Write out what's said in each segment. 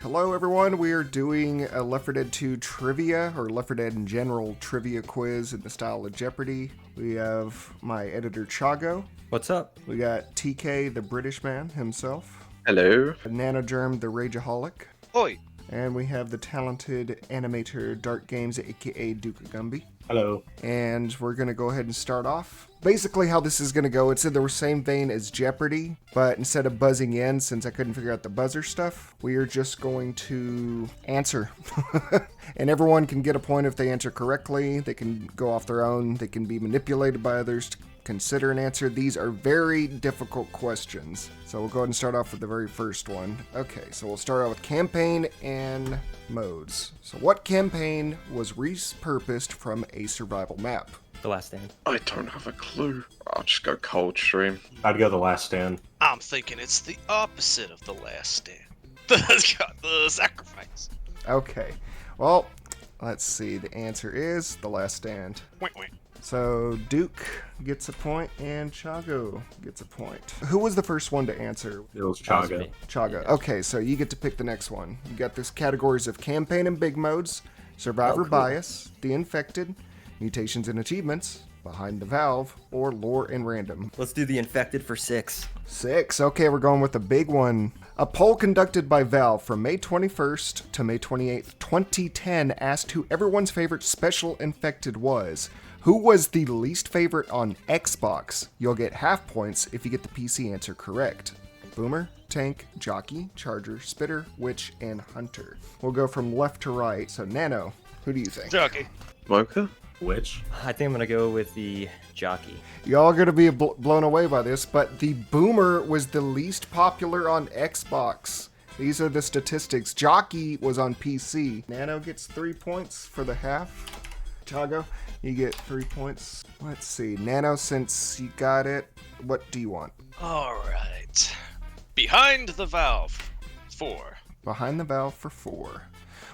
Hello everyone, we are doing a Left 4 Dead 2 trivia, or Left 4 Dead in general trivia quiz in the style of Jeopardy. We have my editor Chago. What's up? We got TK, the British man himself. Hello. Nanogerm, the Rageaholic. Oi. And we have the talented animator Dark Games, aka Duke Gumby. Hello. And we're going to go ahead and start off. Basically how this is going to go, it's in the same vein as Jeopardy, but instead of buzzing in, since I couldn't figure out the buzzer stuff, we are just going to answer. And everyone can get a point if they answer correctly. They can go off their own. They can be manipulated by others to consider an answer. These are very difficult questions. So we'll go ahead and start off with the very first one. Okay, so we'll start out with campaign and modes. So what campaign was repurposed from a survival map? The Last Stand. I don't have a clue. I'll just go Coldstream. I'd go The Last Stand. I'm thinking it's the opposite of the Last Stand. The sacrifice. Okay, well, let's see. The answer is The Last Stand. Wait, wait. So Duke gets a point and Chago gets a point. Who was the first one to answer? It was That was Chago. me. Chago. Yeah. Okay, so you get to pick the next one. You got this categories of campaign and big modes, survivor cool. bias, the infected, mutations and achievements, behind the valve, or lore and random. Let's do the infected for 6. 6. Okay, we're going with the big one. A poll conducted by Valve from May 21st to May 28th, 2010 asked who everyone's favorite special infected was. Who was the least favorite on Xbox? You'll get half points if you get the PC answer correct. Boomer, Tank, Jockey, Charger, Spitter, Witch, and Hunter. We'll go from left to right. So Nano, who do you think? Jockey. Smoker? Which? I think I'm gonna go with the jockey. Y'all are going to be blown away by this, but the Boomer was the least popular on Xbox. These are the statistics. Jockey was on PC. Nano gets 3 points for the half. Chago, you get 3 points. Let's see. Nano, since you got it, what do you want? All right. Behind the valve. 4. Behind the Valve for 4.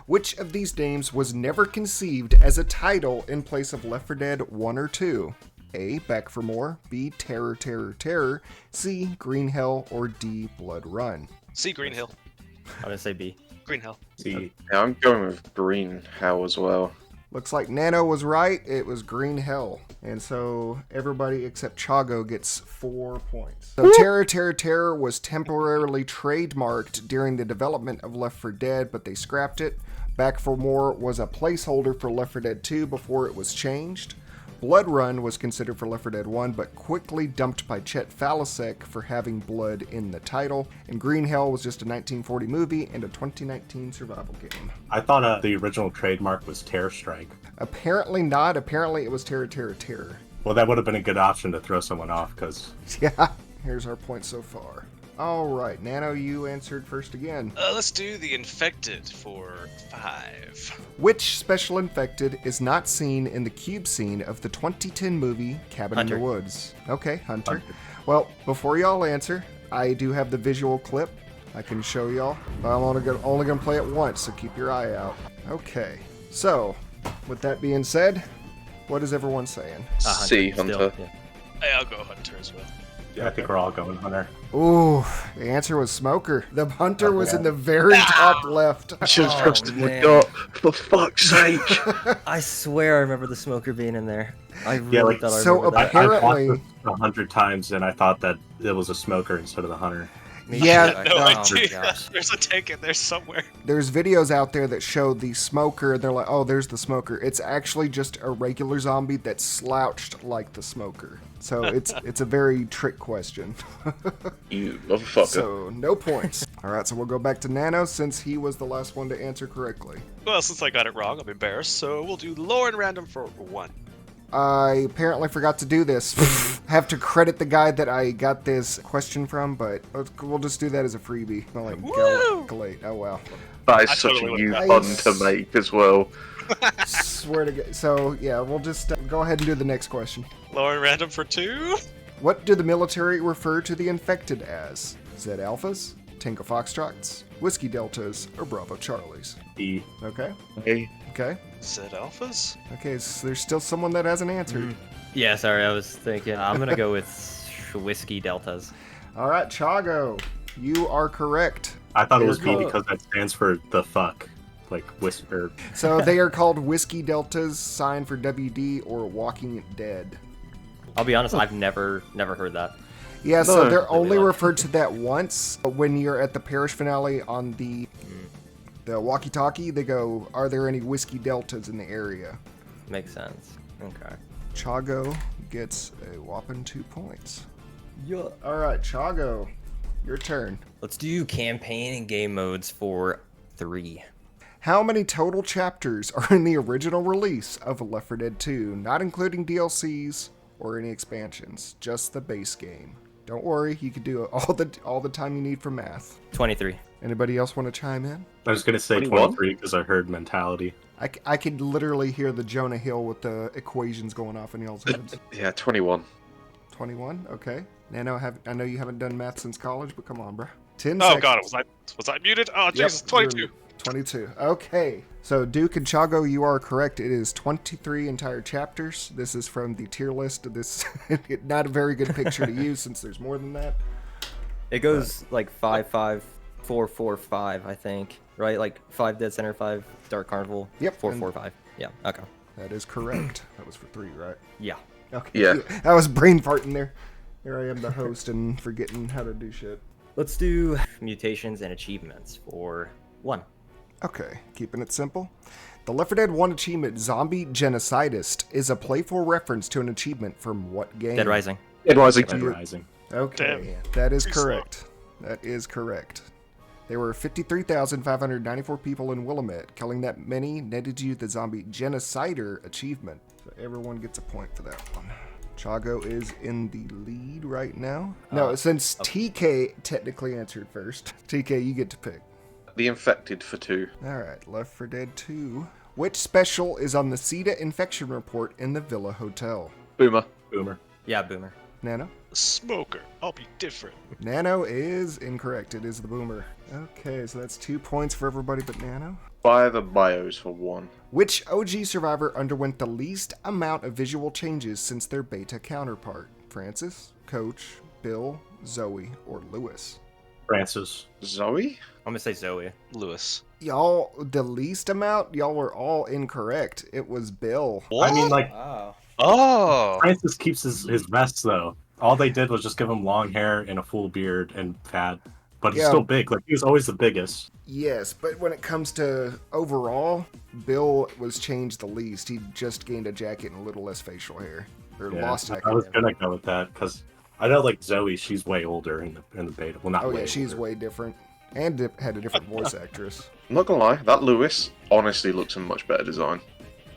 Which of these games was never conceived as a title in place of Left 4 Dead 1 or 2? A. Back for More. B. Terror, Terror, Terror. C. Green Hell. Or D. Blood Run. C. Green Hill. I'm gonna say B. Green Hill. See, Yeah, I'm going with Green Hell as well. Looks like Nano was right. It was Green Hell. And so everybody except Chago gets 4 points. So Terror, Terror, Terror was temporarily trademarked during the development of Left 4 Dead, but they scrapped it. Back for More was a placeholder for Left 4 Dead 2 before it was changed. Blood Run was considered for Left 4 Dead 1, but quickly dumped by Chet Falasek for having blood in the title. And Green Hell was just a 1940 movie and a 2019 survival game. I thought the original trademark was Terror Strike. Apparently not. Apparently it was Terror, Terror, Terror. Well, that would have been a good option to throw someone off, because Yeah, here's our points so far. All right, Nano, you answered first again. Let's do the infected for 5. Which special infected is not seen in the cube scene of the 2010 movie Cabin Hunter. in the Woods? Okay, Hunter. Hunter. Well, before y'all answer, I do have the visual clip I can show y'all, but I'm only gonna play it once, so keep your eye out. Okay, so with that being said, what is everyone saying? C. Hunter. Yeah. Hey, I'll go Hunter as well. yeah, I think we're all going Hunter. Ooh, the answer was Smoker. The Hunter was in the very top left. Just Oh, trusted my man. gut, for fuck's sake. I swear I remember the smoker being in there. I really Yeah, like, thought I so remember that. apparently- I watched this 100 times, and I thought that it was a smoker instead of the Hunter. Me Yeah, too. No Oh, idea. gosh. There's a tank in there somewhere. There's videos out there that show the smoker, and they're like, oh, there's the smoker. It's actually just a regular zombie that's slouched like the smoker. So it's a very trick question. You motherfucker. So no points. All right, so we'll go back to Nano since he was the last one to answer correctly. Well, since I got it wrong, I'm embarrassed. So we'll do lore and random for 1. I apparently forgot to do this. Have to credit the guy that I got this question from, but we'll just do that as a freebie. I'll like Woo! collate. Oh wow. That is I such totally a new would've fun to make as well. Swear to God. So yeah, we'll just go ahead and do the next question. Lore and random for 2. What do the military refer to the infected as? Z Alphas, Tango Foxtrots, Whiskey Deltas, or Bravo Charlies? E. Okay. Hey, Okay. Said alphas? Okay, so there's still someone that hasn't answered. Yeah, sorry, I was thinking. I'm gonna go with whiskey deltas. All right, Chago, you are correct. I thought it was B They're because that stands for the fuck, like whisper. So they are called Whiskey Deltas, signed for WD or Walking Dead. I'll be honest, I've never heard that. Yeah, so No. they're only Really? referred to that once. When you're at the parish finale on the walkie-talkie, they go, "Are there any Whiskey Deltas in the area?" Makes sense. Okay. Chago gets a whopping 2 points. Yeah. All right, Chago, your turn. Let's do campaign and game modes for 3. How many total chapters are in the original release of Left 4 Dead 2, not including DLCs or any expansions, just the base game? Don't worry, you can do it all the time you need for math. 23. Anybody else want to chime in? I was gonna say 21? 23 because I heard mentality. I could literally hear the Jonah Hill with the equations going off in y'all's heads. Yeah, 21. 21, okay. Nano, I know you haven't done math since college, but come on, bro. 10 Oh seconds. god, was I muted? Oh Jesus, 22. 22. Okay. So Duke and Chago, you are correct. It is 23 entire chapters. This is from the tier list. This not a very good picture to use since there's more than that. It goes like 5, 5, 4, 4, 5, I think. Right? Like 5 Dead Center, 5 Dark Carnival. Yep, 4, and- 4, 5. Yeah. Okay. That is correct. That was for 3, right? Yeah. Okay. Yeah. I was brain farting there. Here I am, the host, and forgetting how to do shit. Let's do mutations and achievements for 1. Okay, keeping it simple. The Left 4 Dead 1 achievement, Zombie Genocidist, is a playful reference to an achievement from what game? Dead Rising. Dead Rising. Dead Rising. Okay, Damn. that is Too slow. correct. That is correct. There were 53,594 people in Willamette. Killing that many netted you the Zombie Genocider achievement. So everyone gets a point for that one. Chago is in the lead right now. No, since TK technically answered first. TK, you get to pick. The Infected for 2. Alright, Left 4 Dead 2. Which special is on the CETA infection report in the Villa Hotel? Boomer. Boomer. Yeah, Boomer. Nano? Smoker, I'll be different. Nano is incorrect. It is the Boomer. Okay, so that's 2 points for everybody but Nano. Fire the Bios for 1. Which OG survivor underwent the least amount of visual changes since their beta counterpart? Francis, Coach, Bill, Zoe, or Lewis? Francis. Zoe? I'm gonna say Zoe. Lewis. Y'all, the least amount? Y'all were all incorrect. It was Bill. What? I mean, like, Wow. Oh. Francis keeps his vests, though. All they did was just give him long hair and a full beard and fat. But he's Yeah. still big. Like, he was always the biggest. Yes, but when it comes to overall, Bill was changed the least. He just gained a jacket and a little less facial hair. Or Yeah, lost jacket. I was hair. gonna go with that, because I know, like, Zoe, she's way older in the beta. Well, not Oh way yeah, she's older. way different. And had a different voice actress. I'm not gonna lie, that Lewis honestly looks a much better design.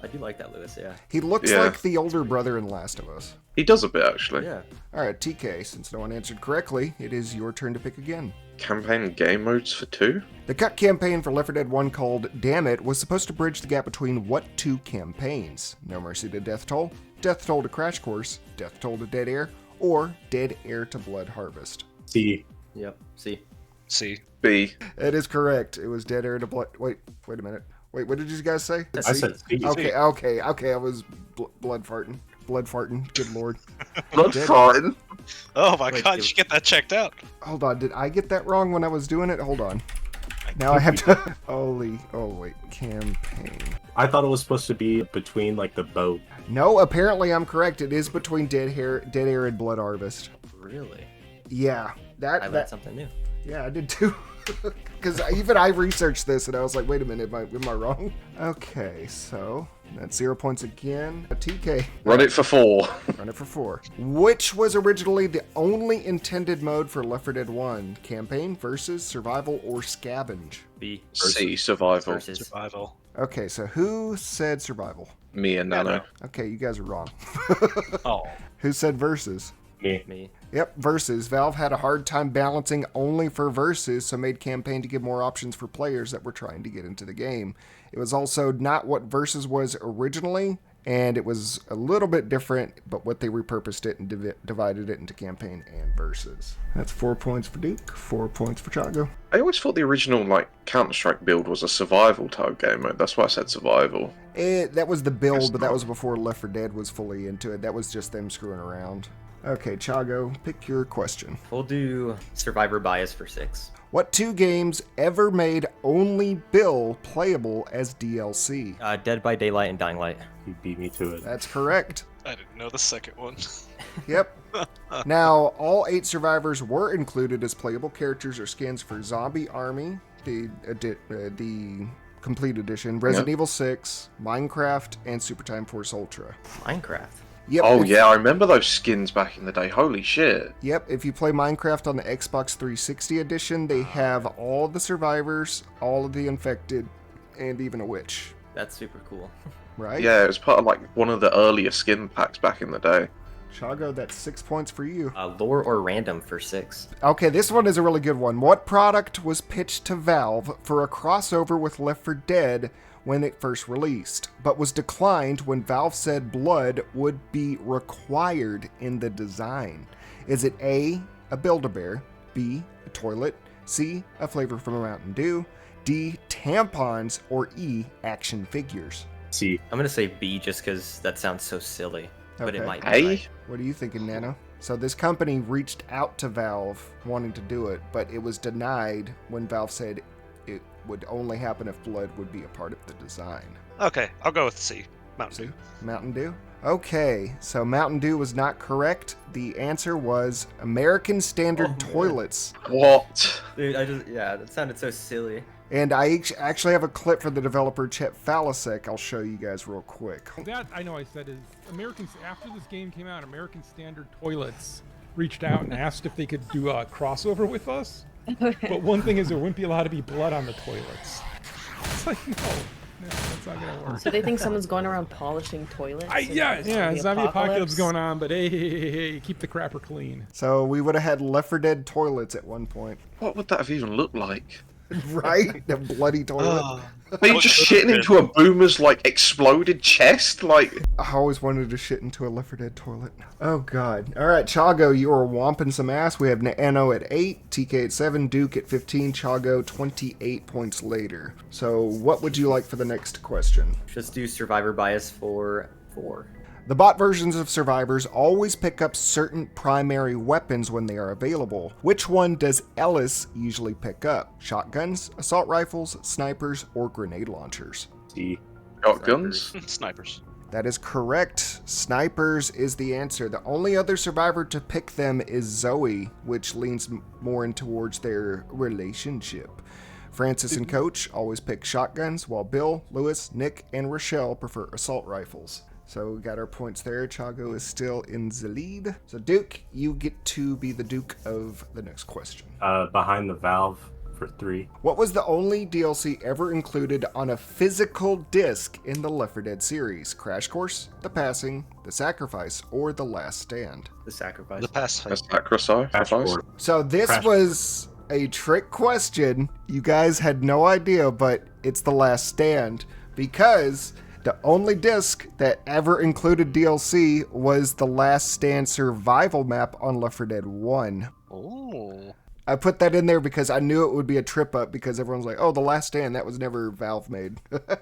I do like that Lewis, yeah. He looks Yeah. like the older brother in Last of Us. He does a bit, actually. Yeah. Alright, TK, since no one answered correctly, it is your turn to pick again. Campaign and game modes for 2? The cut campaign for Left 4 Dead 1 called Damn It was supposed to bridge the gap between what 2 campaigns? No Mercy to Death Toll, Death Toll to Crash Course, Death Toll to Dead Air, or Dead Air to Blood Harvest. See, Yep. See. See. B. That is correct. It was Dead Air to Blood... Wait a minute. Wait, what did you guys say? I said C. Okay, I was blood farting. Blood farting, good lord. Blood Dead- farting. Oh my Wait, god, it- you should get that checked out. Hold on, did I get that wrong when I was doing it? Hold on. Now I have to... Oh, wait. Campaign. I thought it was supposed to be between, like, the boat. No, apparently I'm correct. It is between Dead Air and Blood Harvest. Really? Yeah. I learned That something new. yeah, I did too. Because even I researched this and I was like, wait a minute, am I wrong? Okay, so that's 0 points again. A TK. Run it for 4. Run it for 4. Which was originally the only intended mode for Left 4 Dead 1? Campaign, versus, survival, or scavenge? B. C. Survival. Versus. Survival. Okay, so who said survival? Me and Nano. Okay, you guys are wrong. Oh. Who said versus? Me. Me. Yep, versus. Valve had a hard time balancing only for versus, so made campaign to give more options for players that were trying to get into the game. It was also not what versus was originally, and it was a little bit different, but what they repurposed it and divided it into campaign and versus. That's 4 points for Duke, 4 points for Chago. I always thought the original, like, Counter-Strike build was a survival type game mode. That's why I said survival. That was the build, Guess but that not. was before Left 4 Dead was fully into it. That was just them screwing around. Okay, Chago, pick your question. We'll do Survivor Bias for 6. What 2 games ever made only Bill playable as DLC? Dead by Daylight and Dying Light. You beat me to it. That's correct. I didn't know the second one. Yep. Now, all 8 survivors were included as playable characters or skins for Zombie Army, the complete edition, Resident Evil 6, Minecraft, and Super Time Force Ultra. Minecraft. Yep. Oh yeah, I remember those skins back in the day. Holy shit. Yep, if you play Minecraft on the Xbox 360 edition, they have all the survivors, all of the infected, and even a witch. That's super cool. Right? Yeah, it was part of like one of the earlier skin packs back in the day. Chago, that's 6 points for you. Lore or Random for 6. Okay, this one is a really good one. What product was pitched to Valve for a crossover with Left 4 Dead when it first released, but was declined when Valve said blood would be required in the design? Is it A, a Build-A-Bear, B, a toilet, C, a flavor from a Mountain Dew, D, tampons, or E, action figures? See, I'm going to say B just because that sounds so silly. But it Okay. might be Hey? right. What are you thinking, Nano? So this company reached out to Valve wanting to do it, but it was denied when Valve said it would only happen if blood would be a part of the design. Okay, I'll go with C. Mountain Dew. Mountain Dew? Okay, so Mountain Dew was not correct. The answer was American Standard Oh, man. Toilets. What? Dude, that sounded so silly. And I actually have a clip from the developer Chet Falasek I'll show you guys real quick. That I know I said is Americans after this game came out, American Standard Toilets reached out and asked if they could do a crossover with us. But one thing is there wouldn't be allowed to be blood on the toilets. It's like no, that's not gonna work. So they think someone's going around polishing toilets? Yeah, zombie apocalypse going on, but hey, keep the crapper clean. So we would have had Left 4 Dead toilets at one point. What would that have even looked like? Right? The bloody toilet. Are you just shitting into a boomer's like exploded chest? Like, I always wanted to shit into a Left 4 Dead toilet. Oh, God. All right, Chago, you are whomping some ass. We have Nano at 8, TK at 7, Duke at 15, Chago 28 points later. So what would you like for the next question? Just do Survivor Bias for 4. The bot versions of survivors always pick up certain primary weapons when they are available. Which one does Ellis usually pick up? Shotguns, assault rifles, snipers, or grenade launchers? see. shotguns? Snipers. That is correct. Snipers is the answer. The only other survivor to pick them is Zoe, which leans more in towards their relationship. Francis and Coach always pick shotguns, while Bill, Lewis, Nick, and Rochelle prefer assault rifles. So we got our points there. Chago is still in the lead. So Duke, you get to be the Duke of the next question. Behind the valve for 3. What was the only DLC ever included on a physical disc in the Left 4 Dead series? Crash Course, The Passing, The Sacrifice, or The Last Stand? The Sacrifice. The past A sacrifice? Passport. So this Crash was a trick question. You guys had no idea, but it's The Last Stand because the only disc that ever included DLC was the Last Stand survival map on Left 4 Dead 1. Oh. I put that in there because I knew it would be a trip up because everyone's like, oh, The Last Stand, that was never Valve made.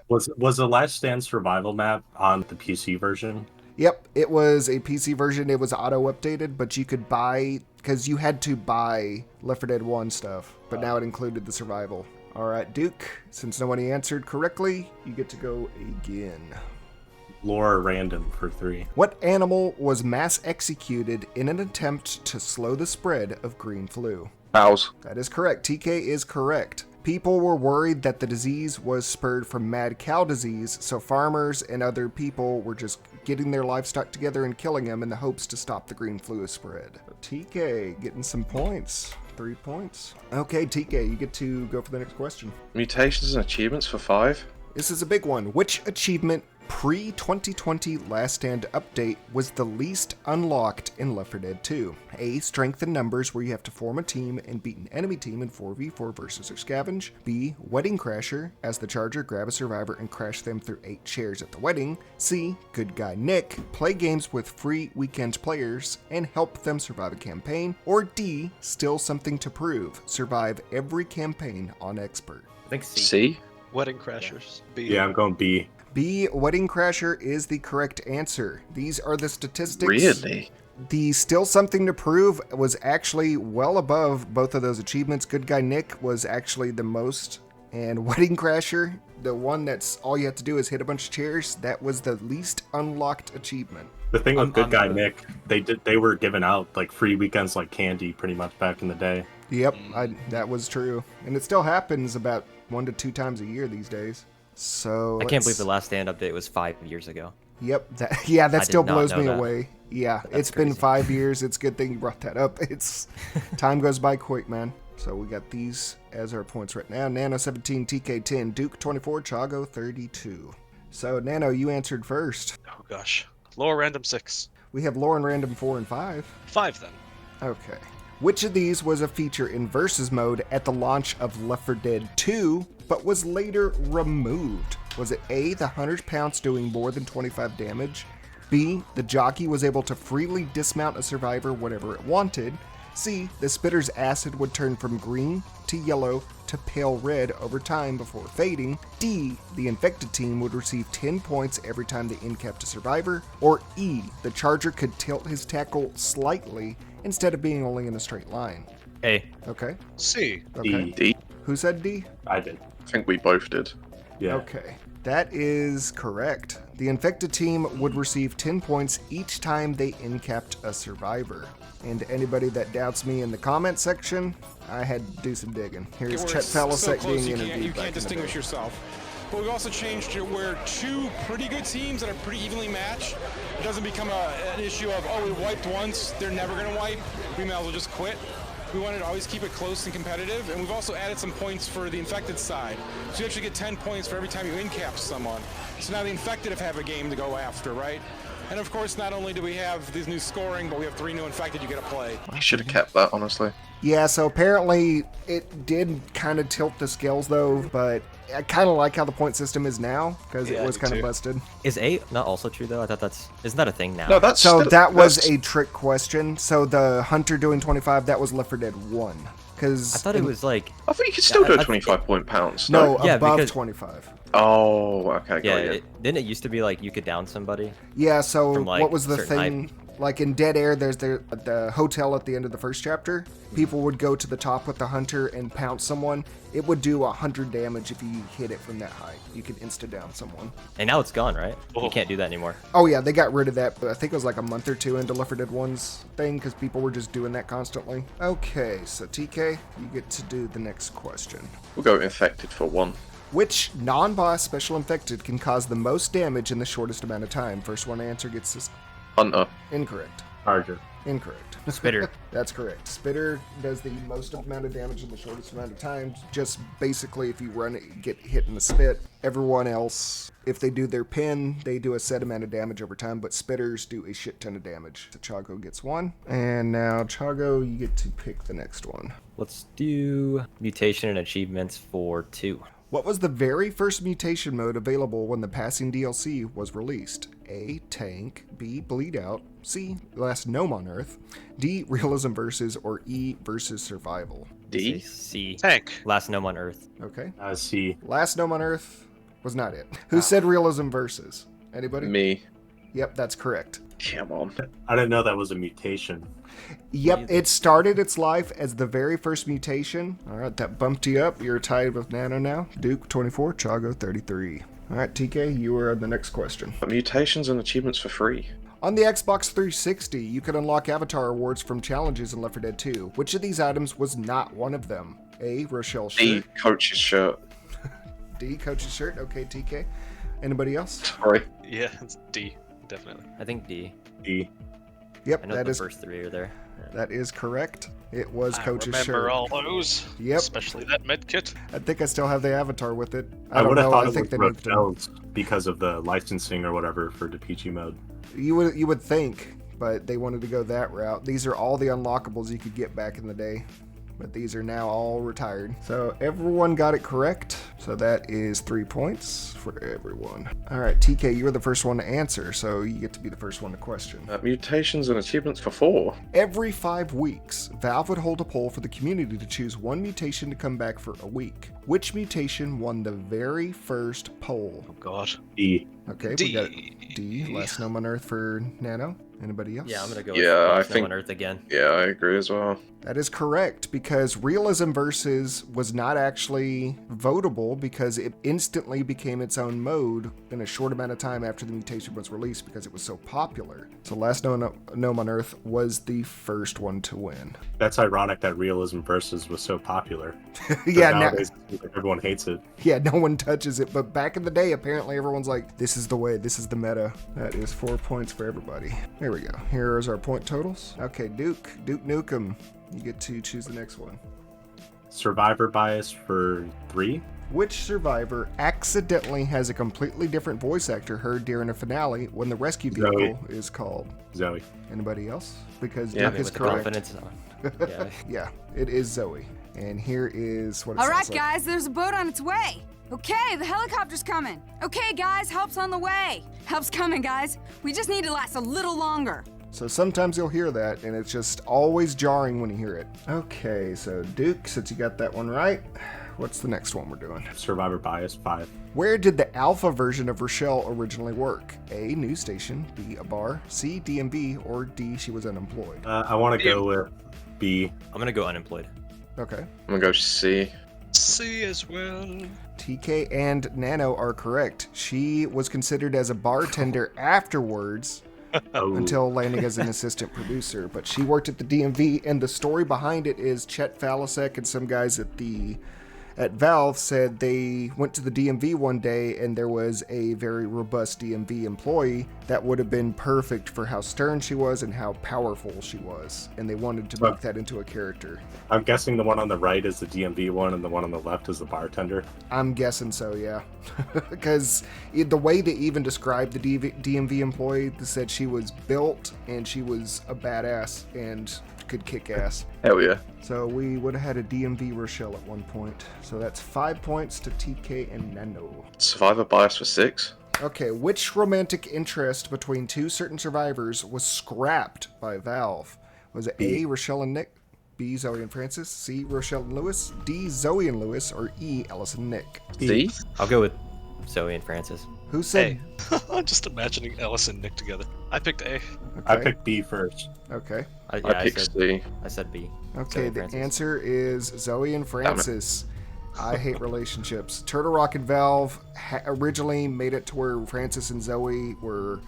Was the Last Stand survival map on the PC version? Yep, it was a PC version. It was auto updated, but you could buy, because you had to buy Left 4 Dead 1 stuff, but now it included the survival. All right, Duke, since nobody answered correctly, you get to go again. Lore random for 3. What animal was mass executed in an attempt to slow the spread of green flu? Owls. That is correct. TK is correct. People were worried that the disease was spurred from mad cow disease, so farmers and other people were just getting their livestock together and killing them in the hopes to stop the green flu spread. TK getting some points. 3 points. Okay, TK, you get to go for the next question. Mutations and achievements for 5. This is a big one. Which achievement pre-2020 Last Stand update was the least unlocked in Left 4 Dead 2? A. Strength in numbers, where you have to form a team and beat an enemy team in 4v4 versus or scavenge. B. Wedding Crasher, as the Charger grab a survivor and crash them through 8 chairs at the wedding. C. Good Guy Nick, play games with free weekend players and help them survive a campaign. Or D. Still Something to Prove, survive every campaign on Expert. I think C. C. Wedding Crashers. B. Yeah, I'm going B. B. Wedding Crasher is the correct answer. These are the statistics. Really? The Still Something to Prove was actually well above both of those achievements. Good Guy Nick was actually the most. And Wedding Crasher, the one that's all you have to do is hit a bunch of chairs, that was the least unlocked achievement. The thing with Good Guy good. Nick, they were giving out like free weekends like candy pretty much back in the day. Yep, that was true. And it still happens about 1 to 2 times a year these days. So I can't believe the last stand update was 5 years ago. Yep, that did still not blows know me that. away. Yeah, That's it's been crazy. 5 years. It's a good thing you brought that up. It's time goes by quick, man. So we got these as our points right now. Nano 17, TK 10, Duke 24, Chago 32. So Nano, you answered first. Oh gosh. Lower random 6. We have Lauren Random 4 and 5. 5 then. Okay. Which of these was a feature in Versus mode at the launch of Left 4 Dead 2, but was later removed? Was it A, the hunter's pounce doing more than 25 damage? B, the jockey was able to freely dismount a survivor whenever it wanted? C, the spitter's acid would turn from green to yellow to pale red over time before fading? D, the infected team would receive 10 points every time they incapped a survivor? Or E, the charger could tilt his tackle slightly instead of being only in a straight line? A. Okay. C. Okay. D. Who said D? I did. I think we both did. Yeah. Okay. That is correct. The infected team would receive 10 points each time they incapped a survivor. And anybody that doubts me in the comment section, I had to do some digging. Here's Chet Falasek being interviewed. You can't distinguish yourself. But we've also changed it where 2 pretty good teams that are pretty evenly matched, it doesn't become an issue of, oh, we wiped once, they're never going to wipe, we may as well just quit. We wanted to always keep it close and competitive, and we've also added some points for the infected side. So you actually get 10 points for every time you incap someone. So now the infected have a game to go after, right? And of course, not only do we have these new scoring, but we have 3 new infected you get to play. You should have kept that, honestly. Yeah, so apparently it did kind of tilt the scales though, but I kind of like how the point system is now because Yeah, it was me kind of too. busted. Is A not also true though? I thought isn't that a thing now? No, that's So still- that was that's- a trick question. So the hunter doing 25, that was Left 4 Dead 1. Because I thought it was like I think you could still do a I- 25-point pounce. no, Yeah, above because- 25. Oh, okay. yeah. Got you. Didn't it used to be like you could down somebody? Yeah, so From, like, what was the certain thing? Like in Dead Air, there's the hotel at the end of the first chapter. People would go to the top with the hunter and pounce someone. It would do 100 damage if you hit it from that height. You could insta-down someone. And now it's gone, right? Oh. You can't do that anymore. Oh yeah, they got rid of that, but I think it was like a month or 2 into Left 4 Dead 1's thing because people were just doing that constantly. Okay, so TK, you get to do the next question. We'll go infected for 1. Which non-boss special infected can cause the most damage in the shortest amount of time? First one to answer gets this. Hunter. Incorrect. Charger. Incorrect. Spitter. That's correct. Spitter does the most amount of damage in the shortest amount of time. Just basically, if you run it, get hit in the spit. Everyone else, if they do their pin, they do a set amount of damage over time, but spitters do a shit ton of damage. So Chago gets 1. And now, Chago, you get to pick the next one. Let's do mutation and achievements for 2. What was the very first mutation mode available when the Passing DLC was released? A. Tank. B. Bleed Out. C. Last Gnome on Earth. D. Realism Versus. Or E. Versus Survival. D. C. Tank. Last gnome on Earth. Okay. C. Last Gnome on Earth was not it. Who said Realism Versus? Anybody? Me. Yep, that's correct. Come on. I didn't know that was a mutation. Yep, it started its life as the very first mutation. All right, that bumped you up. You're tied with Nano now. Duke 24, Chago 33. All right, TK, you are on the next question. Mutations and achievements for free. On the Xbox 360, you could unlock avatar awards from challenges in Left 4 Dead 2. Which of these items was not one of them? A. Rochelle D. shirt. Coach's shirt. D. Coach's shirt. Okay, TK. Anybody else? Sorry. Yeah, it's D. Definitely. I think D. D. Yep, I know that the is first 3 are there. that is correct. It was Coach's remember shirt. all those. Yep. Especially that med kit. I think I still have the avatar with it. I don't would have know. thought I it think was they moved it. Rochelle's because of the licensing or whatever for the PG mode. You would think, but they wanted to go that route. These are all the unlockables you could get back in the day, but these are now all retired. So everyone got it correct. So that is 3 points for everyone. All right, TK, you were the first one to answer, so you get to be the first one to question. Mutations and achievements for 4. Every 5 weeks, Valve would hold a poll for the community to choose one mutation to come back for a week. Which mutation won the very first poll? Oh god. D. Okay, D. we got D, Last Gnome on Earth for Nano. Anybody else? Yeah, I'm gonna go with Yeah, I Last Snow think- on Earth again. Yeah, I agree as well. That is correct, because Realism Versus was not actually votable because it instantly became its own mode in a short amount of time after the mutation was released because it was so popular. So Last Gnome on Earth was the first one to win. That's ironic that Realism Versus was so popular. Yeah, Nowadays, everyone hates it. yeah, no one touches it, but back in the day, apparently everyone's like, this is the way, this is the meta. That is 4 points for everybody. There we go. Here's our point totals. Okay, Duke Nukem. You get to choose the next one. Survivor bias for 3. Which survivor accidentally has a completely different voice actor heard during a finale when the rescue vehicle is called? Zoe. Anybody else? Because Yeah, Duke is with the correct. confidence. Yeah. Yeah, it is Zoe. And here is what it All sounds right, like. guys, there's a boat on its way. Okay, the helicopter's coming. Okay, guys, help's on the way. Help's coming, guys. We just need to last a little longer. So sometimes you'll hear that, and it's just always jarring when you hear it. Okay, so Duke, since you got that one right, what's the next one we're doing? Survivor bias 5. Where did the alpha version of Rochelle originally work? A, news station, B, a bar, C, DMV, or D, she was unemployed? I want to go with B. I'm gonna go unemployed. Okay. I'm gonna go C. C as well. TK and Nano are correct. She was considered as a bartender afterwards Oh. until landing as an assistant producer, but she worked at the DMV, and the story behind it is Chet Falasek and some guys at Valve said they went to the DMV one day and there was a very robust DMV employee that would have been perfect for how stern she was and how powerful she was, and they wanted to make that into a character. I'm guessing the one on the right is the DMV one and the one on the left is the bartender. I'm guessing so, yeah. Because the way they even described the DMV employee, they said she was built and she was a badass and could kick ass. Hell yeah. So we would have had a DMV Rochelle at one point. So that's 5 points to TK and Nano. Survivor bias for 6. Okay, which romantic interest between two certain survivors was scrapped by Valve? Was it A, Rochelle and Nick, B, Zoe and Francis, C, Rochelle and Lewis, D, Zoe and Lewis, or E, Ellis and Nick? D. I'll go with Zoe and Francis. Who said? I'm just imagining Ellis and Nick together. I picked A. I Okay. picked B first. Okay. I picked C. I said B. Zoe Okay, and the Francis. answer is Zoe and Francis. I hate relationships. Turtle Rock and Valve originally made it to where Francis and Zoe were,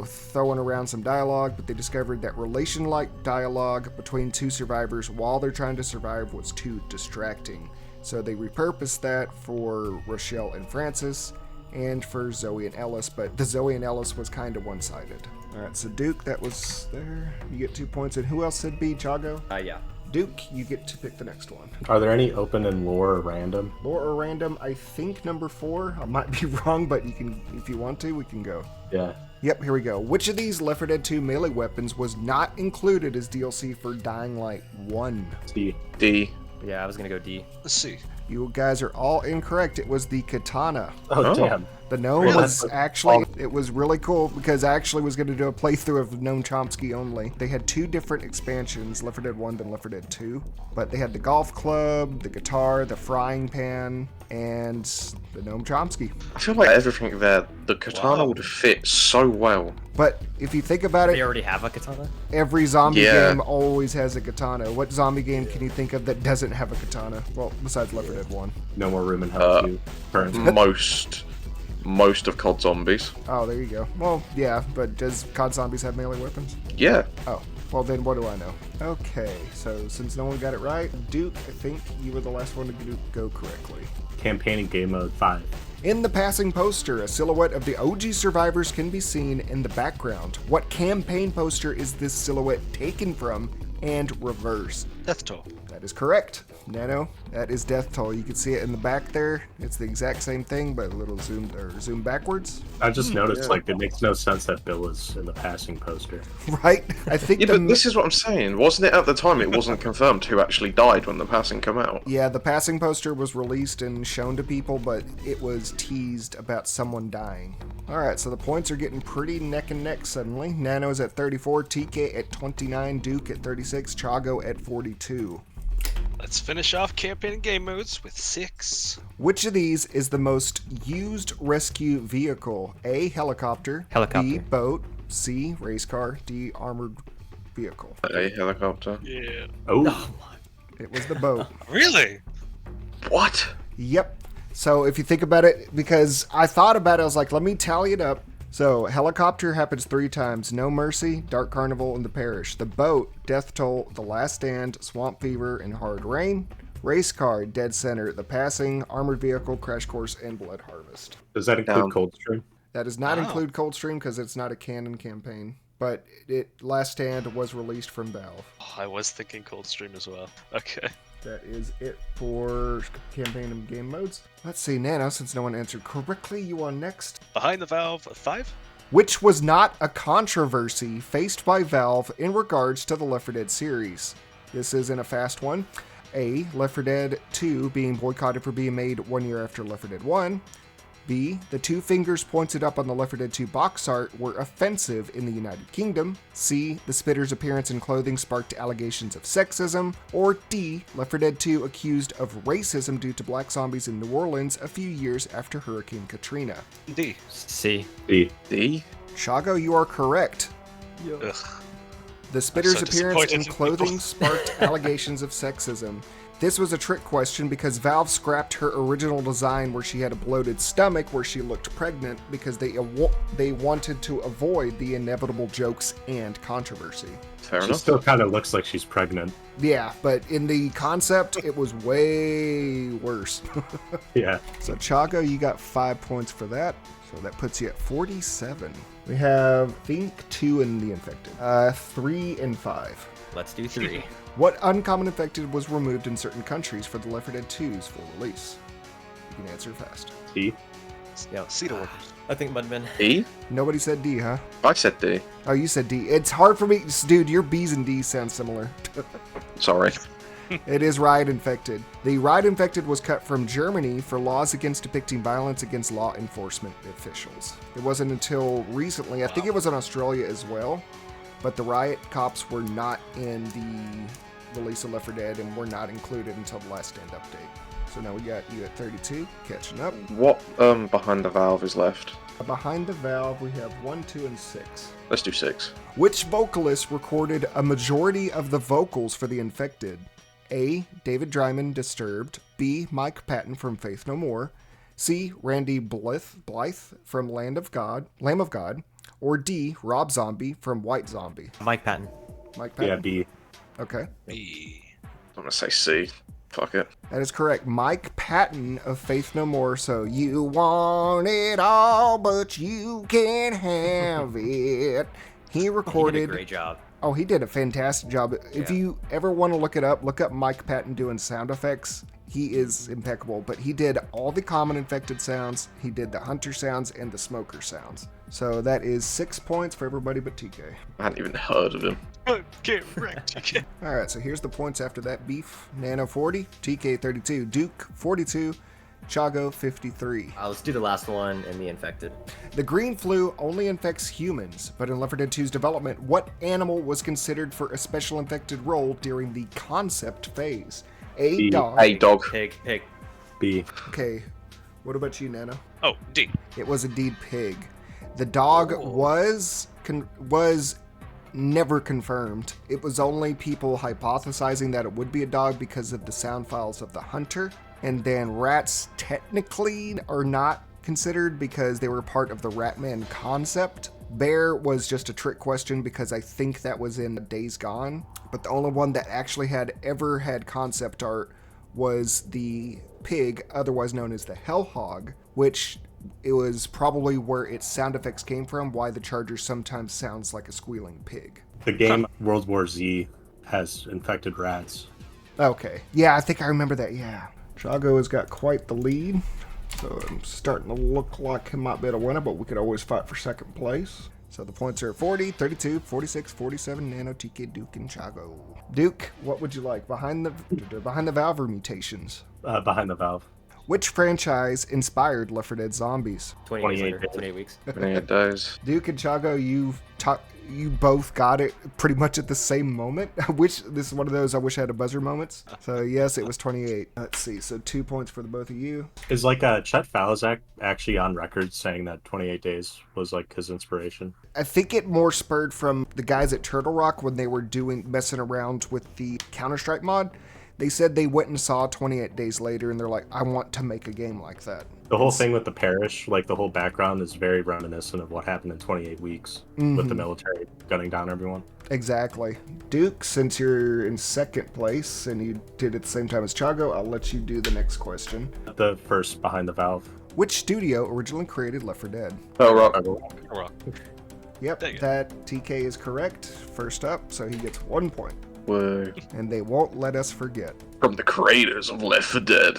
throwing around some dialogue, but they discovered that relation-like dialogue between two survivors while they're trying to survive was too distracting. So they repurposed that for Rochelle and Francis and for Zoe and Ellis, but the Zoe and Ellis was kind of one-sided. All right, so Duke, that was there. You get 2 points. And who else said B, Chago? Yeah. Duke, you get to pick the next one. Are there any open and lore or random? Lore or random? I think number 4. I might be wrong, but you can, if you want to, we can go. Yeah. Yep, here we go. Which of these Left 4 Dead 2 melee weapons was not included as DLC for Dying Light 1? C. D. Yeah, I was gonna go D. Let's see. You guys are all incorrect. It was the katana. Oh, damn. The gnome Really? was actually, it was really cool because I actually was going to do a playthrough of Gnome Chomsky only. They had 2 different expansions, Left 4 Dead 1 then Left 4 Dead 2. But they had the golf club, the guitar, the frying pan, and the Gnome Chomsky. I feel like everything there, the katana Wow. would fit so well. But if you think about They it, already have a katana? every zombie Yeah. game always has a katana. What zombie game can you think of that doesn't have a katana? Well, besides Left 4 Dead 1. No more room in hell 2. Currently. Most of COD zombies. Oh, there you go. Well, yeah, but does COD Zombies have melee weapons? Yeah. Oh, well then what do I know? Okay, so since no one got it right, Duke, I think you were the last one to go correctly. Campaign and game mode 5. In the passing poster, a silhouette of the OG survivors can be seen in the background. What campaign poster is this silhouette taken from and reversed? Death Toll. That is correct. Nano, that is Death Toll. You can see it in the back there. It's the exact same thing, but a little zoom backwards. I just noticed, it makes no sense that Bill is in the passing poster. Right? I think Yeah, but this is what I'm saying. Wasn't it at the time it wasn't confirmed who actually died when the passing came out? Yeah, the passing poster was released and shown to people, but it was teased about someone dying. Alright, so the points are getting pretty neck and neck suddenly. Nano's at 34, TK at 29, Duke at 36, Chago at 42. Let's finish off campaign and game modes with 6. Which of these is the most used rescue vehicle? A, helicopter, Helicopter. B, boat, C, race car, D, armored vehicle. A helicopter. Yeah. Oh, It was the boat. Really? What? Yep. So if you think about it, because I thought about it, I was like, let me tally it up. So helicopter happens 3 times. No Mercy, Dark Carnival, and The Parish. The boat, Death Toll, The Last Stand, Swamp Fever, and Hard Rain. Race car, Dead Center, The Passing, Armored Vehicle, Crash Course, and Blood Harvest. does that include Coldstream? That does not include Coldstream because it's not a canon campaign. But Last Stand was released from Valve. Oh, I was thinking Coldstream as well. Okay. That is it for campaign and game modes. Let's see, Nano, since no one answered correctly, you are next. Behind the Valve 5? Which was not a controversy faced by Valve in regards to the Left 4 Dead series. This is in a fast one. A, Left 4 Dead 2 being boycotted for being made 1 year after Left 4 Dead 1. B, the 2 fingers pointed up on the Left 4 Dead 2 box art were offensive in the United Kingdom. C, the Spitter's appearance and clothing sparked allegations of sexism. Or D, Left 4 Dead 2 accused of racism due to black zombies in New Orleans a few years after Hurricane Katrina. D. C. B. D? Shago, you are correct. Ugh. The Spitter's so appearance disappointed and in clothing people. sparked allegations of sexism. This was a trick question because Valve scrapped her original design where she had a bloated stomach where she looked pregnant because they wanted to avoid the inevitable jokes and controversy. Fair She enough. still kind of looks like she's pregnant. Yeah, but in the concept, it was way worse. Yeah. So Chago, you got 5 points for that. So that puts you at 47. We have Think, 2, and the Infected. 3 and 5. Let's do 3. What uncommon infected was removed in certain countries for the Left 4 Dead 2's full release? You can answer fast. D. Yeah. Cedar workers. I think Mudman. E? Nobody said D, huh? I said D. Oh, you said D. It's hard for me. Dude, your B's and D's sound similar. Sorry. It is Riot Infected. The Riot Infected was cut from Germany for laws against depicting violence against law enforcement officials. It wasn't until recently, I think it was in Australia as well, but the Riot cops were not in the release of Left 4 Dead and were not included until the Last Stand update. So now we got you at 32, catching up. What behind the valve is left? Behind the Valve, we have 1, 2, and 6. Let's do 6. Which vocalist recorded a majority of the vocals for The Infected? A, David Dryman, Disturbed. B, Mike Patton from Faith No More. C, Randy Blythe from Lamb of God. Or D, Rob Zombie from White Zombie. Mike Patton. Mike Patton? Yeah, B. Okay. B. I'm gonna say C. Fuck it. That is correct. Mike Patton of Faith No More. So you want it all, but you can't have it. He recorded. He did a great job. Oh, he did a fantastic job. If you ever want to look it up, look up Mike Patton doing sound effects. He is impeccable, but he did all the common infected sounds. He did the hunter sounds and the smoker sounds. So that is 6 points for everybody but TK. I hadn't even heard of him. Get wrecked. Okay. All right, so here's the points after that beef. Nano 40, TK 32, Duke 42, Chago 53. Let's do the last one and the infected. The green flu only infects humans, but in Left 4 Dead 2's development, what animal was considered for a special infected role during the concept phase? A, B. dog. A dog. Pig. B. Okay, what about you, Nano? Oh, D. It was indeed pig. The dog was never confirmed. It was only people hypothesizing that it would be a dog because of the sound files of the hunter. And then rats technically are not considered because they were part of the Ratman concept. Bear was just a trick question because I think that was in Days Gone. But the only one that actually ever had concept art was the pig, otherwise known as the Hell Hog, which it was probably where its sound effects came from, why the Charger sometimes sounds like a squealing pig. The game World War Z has infected rats. Okay. Yeah, I think I remember that, yeah. Chago has got quite the lead, so I'm starting to look like he might be able to win it, but we could always fight for second place. So the points are 40, 32, 46, 47, Nano, TK, Duke, and Chago. Duke, what would you like? Behind the Valve or Mutations? Behind the valve. Which franchise inspired Left 4 Dead Zombies? 28 days 28 later, 28 weeks. 28 days. Duke and Chago, you both got it pretty much at the same moment. This is one of those I wish I had a buzzer moments. So yes, it was 28. Let's see. So 2 points for the both of you. Is Chet Falzak actually on record saying that 28 days was like his inspiration? I think it more spurred from the guys at Turtle Rock when they were messing around with the Counter-Strike mod. They said they went and saw 28 days later and they're like, I want to make a game like that. The whole thing with the parish, like the whole background is very reminiscent of what happened in 28 weeks with the military gunning down everyone. Exactly. Duke, since you're in second place and you did it at the same time as Chago, I'll let you do the next question. The first behind the valve. Which studio originally created Left 4 Dead? Oh, right. Rock. Yep, There you go. that TK is correct. First up, so he gets 1 point. Whoa. And they won't let us forget. From the creators of Left 4 Dead.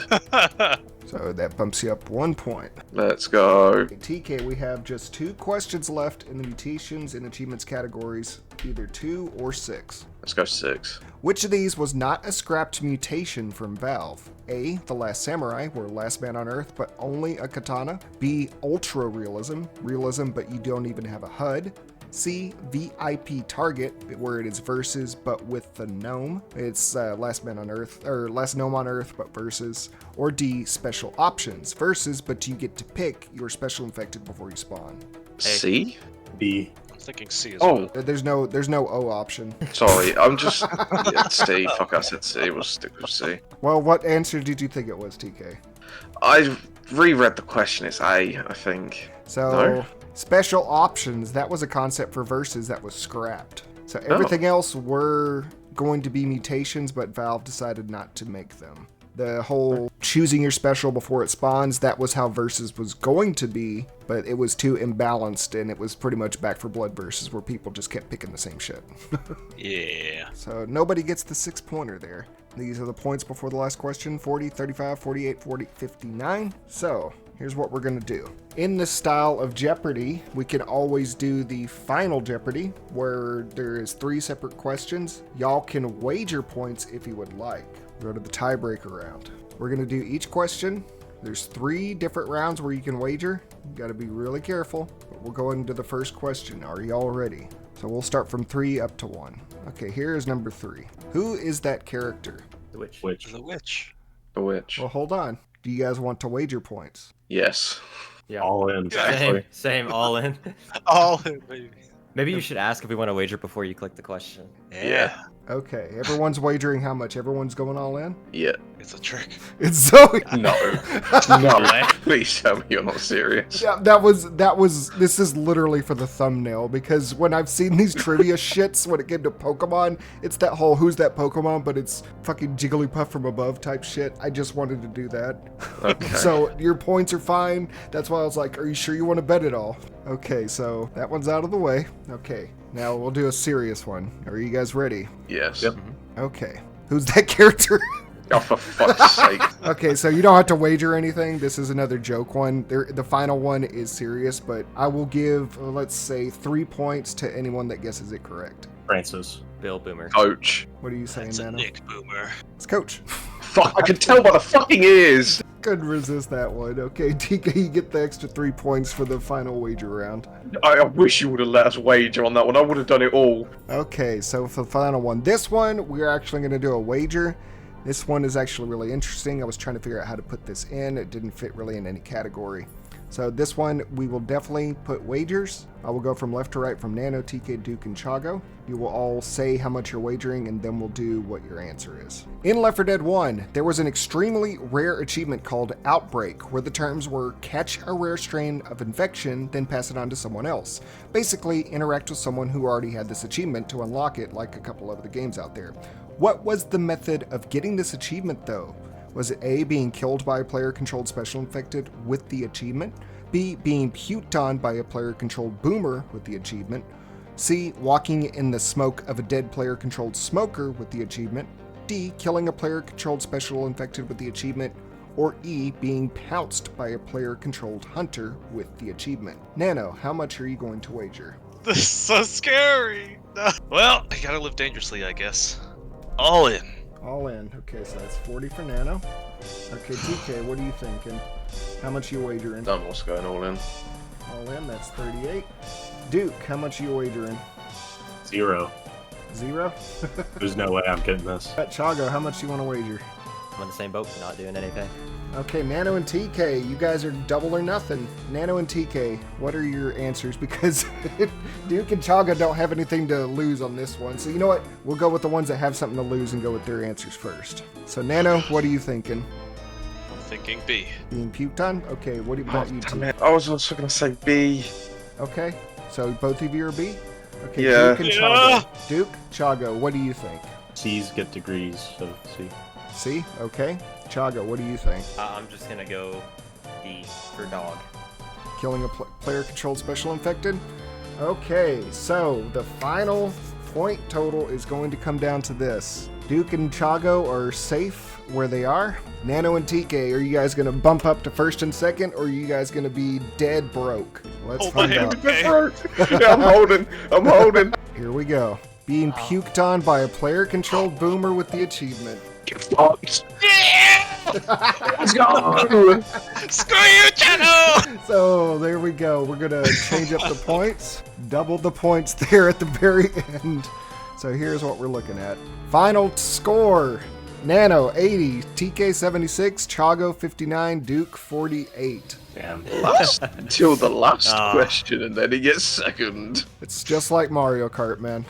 So that bumps you up 1 point. Let's go. TK, we have just 2 questions left in the mutations and achievements categories, either 2 or 6. Let's go 6. Which of these was not a scrapped mutation from Valve? A, The Last Samurai, where last man on Earth, but only a katana. B, Ultra Realism, realism but you don't even have a HUD. C, VIP Target, where it is versus but with the gnome. It's last man on Earth, or last gnome on Earth but versus. Or D, Special Options, versus but you get to pick your special infected before you spawn. C? B. I'm thinking C as Oh, well. There's no O option. sorry. I'm just. Yeah, C. Fuck, I said C. We'll stick with C. Well, what answer did you think it was, TK? I reread the question. It's A, I think. So, No? Special Options, that was a concept for versus that was scrapped. So everything else were going to be mutations, but Valve decided not to make them. The whole choosing your special before it spawns, that was how versus was going to be, but it was too imbalanced, and it was pretty much Back 4 Blood versus where people just kept picking the same shit. Yeah. So nobody gets the 6-pointer there. These are the points before the last question: 40, 35, 48, 40, 59. So here's what we're gonna do. In the style of Jeopardy, we can always do the final Jeopardy, where there is 3 separate questions. Y'all can wager points if you would like. Go to the tiebreaker round. We're gonna do each question. There's 3 different rounds where you can wager. You gotta be really careful. But we'll go into the first question. Are y'all ready? So we'll start from 3 up to 1. Okay, here is number 3. Who is that character? The witch. Which? The witch. The witch. Well, hold on. Do you guys want to wager points? Yes. Yeah. All in. Exactly. Same, all in. All in, baby. Maybe you should ask if we want to wager before you click the question. Yeah. Okay, everyone's wagering how much? Everyone's going all in? Yeah. It's a trick. It's Zoe. No. No. Please tell me you're not serious. Yeah, that was, this is literally for the thumbnail, because when I've seen these trivia shits when it came to Pokemon, it's that whole who's that Pokemon, but it's fucking Jigglypuff from above type shit. I just wanted to do that. Okay. So your points are fine. That's why I was like, are you sure you want to bet it all? Okay, so that one's out of the way. Okay, now we'll do a serious one. Are you guys ready? Yes. Yep. Okay. Who's that character? Oh, for fuck's sake. Okay, so you don't have to wager anything. This is another joke one. The final one is serious, but I will give, let's say, 3 points to anyone that guesses it correct. Francis. Bill Boomer. Coach. What are you saying, It's a Nano? Nick Boomer. It's Coach. Fuck, I can tell by the fucking ears. Couldn't resist that one. Okay, TK, you get the extra 3 points for the final wager round. I wish you would have let us wager on that one. I would have done it all. Okay, so for the final one, this one, we're actually going to do a wager. This one is actually really interesting. I was trying to figure out how to put this in. It didn't fit really in any category. So this one, we will definitely put wagers. I will go from left to right from Nano, TK, Duke, and Chago. You will all say how much you're wagering, and then we'll do what your answer is. In Left 4 Dead 1, there was an extremely rare achievement called Outbreak, where the terms were catch a rare strain of infection, then pass it on to someone else. Basically, interact with someone who already had this achievement to unlock it, like a couple of the games out there. What was the method of getting this achievement, though? Was it A, being killed by a player-controlled special infected with the achievement? B, being puked on by a player-controlled boomer with the achievement? C, walking in the smoke of a dead player-controlled smoker with the achievement? D, killing a player-controlled special infected with the achievement? Or E, being pounced by a player-controlled hunter with the achievement? Nano, how much are you going to wager? This is so scary. No. Well, I gotta live dangerously, I guess. All in. All in. Okay, so that's 40 for Nano. Okay, TK, what are you thinking? How much you wagering? Done what's going all in. All in, that's 38. Duke, how much you wagering? 0. 0? There's no way I'm getting this. Chago, how much do you want to wager? I'm in the same boat, not doing anything. Okay, Nano and TK, you guys are double or nothing. Nano and TK, what are your answers? Because Duke and Chaga don't have anything to lose on this one. So you know what? We'll go with the ones that have something to lose and go with their answers first. So Nano, what are you thinking? I'm thinking B. Being puked on? Okay, what about you two? I was also going to say B. Okay, so both of you are B? Okay, Yeah. Duke and Chago. Duke, Chago, what do you think? C's get degrees, so C. C? Okay. Chaga, what do you think? I'm just gonna go D for dog. Killing a player-controlled special infected? Okay, so the final point total is going to come down to this. Duke and Chago are safe where they are. Nano and TK, are you guys going to bump up to first and second, or are you guys going to be dead broke? Let's find out. Yeah, I'm holding. Here we go. Being puked on by a player-controlled boomer with the achievement. Get fucked. Let's go! Screw you, Chano! So there we go. We're going to change up the points. Double the points there at the very end. So here's what we're looking at. Final score. Nano 80, TK 76, Chago 59, Duke 48. Damn. Until the last question, and then he gets second. It's just like Mario Kart, man.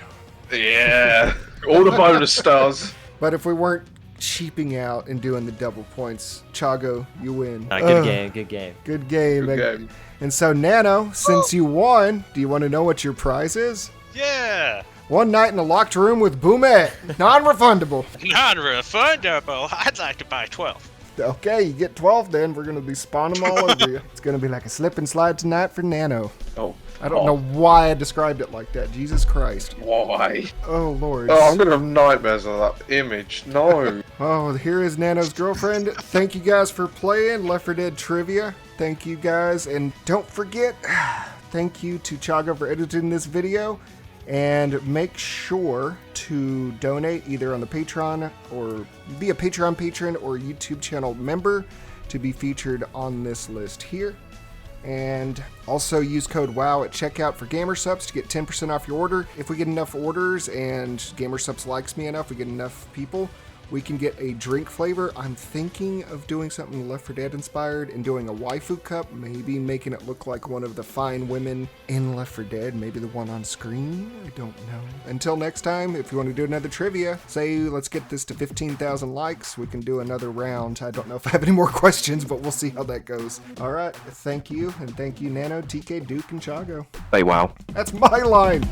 Yeah. All the bonus stars. But if we weren't cheaping out and doing the double points, Chago, you win. Good game, good game. Good game. Good game. And so, Nano, since you won, do you want to know what your prize is? Yeah! One night in a locked room with Boomette. Non-refundable. Non-refundable. I'd like to buy 12. Okay, you get 12 then. We're going to be spawning them all over you. It's going to be like a slip and slide tonight for Nano. Oh. I don't know why I described it like that. Jesus Christ. Why? Oh, Lord. Oh, I'm gonna have nightmares of that image. No. Oh, here is Nano's girlfriend. Thank you guys for playing Left 4 Dead Trivia. Thank you guys. And don't forget, thank you to Chaga for editing this video. And make sure to donate either on the Patreon or be a Patreon patron or YouTube channel member to be featured on this list here. And also use code WOW at checkout for GamerSupps to get 10% off your order. If we get enough orders and GamerSupps likes me enough, we get enough people, we can get a drink flavor. I'm thinking of doing something Left 4 Dead inspired and doing a waifu cup, maybe making it look like one of the fine women in Left 4 Dead, maybe the one on screen, I don't know. Until next time, if you want to do another trivia, say let's get this to 15,000 likes, we can do another round. I don't know if I have any more questions, but we'll see how that goes. All right, thank you, and thank you Nano, TK, Duke, and Chago. Hey, wow. That's my line.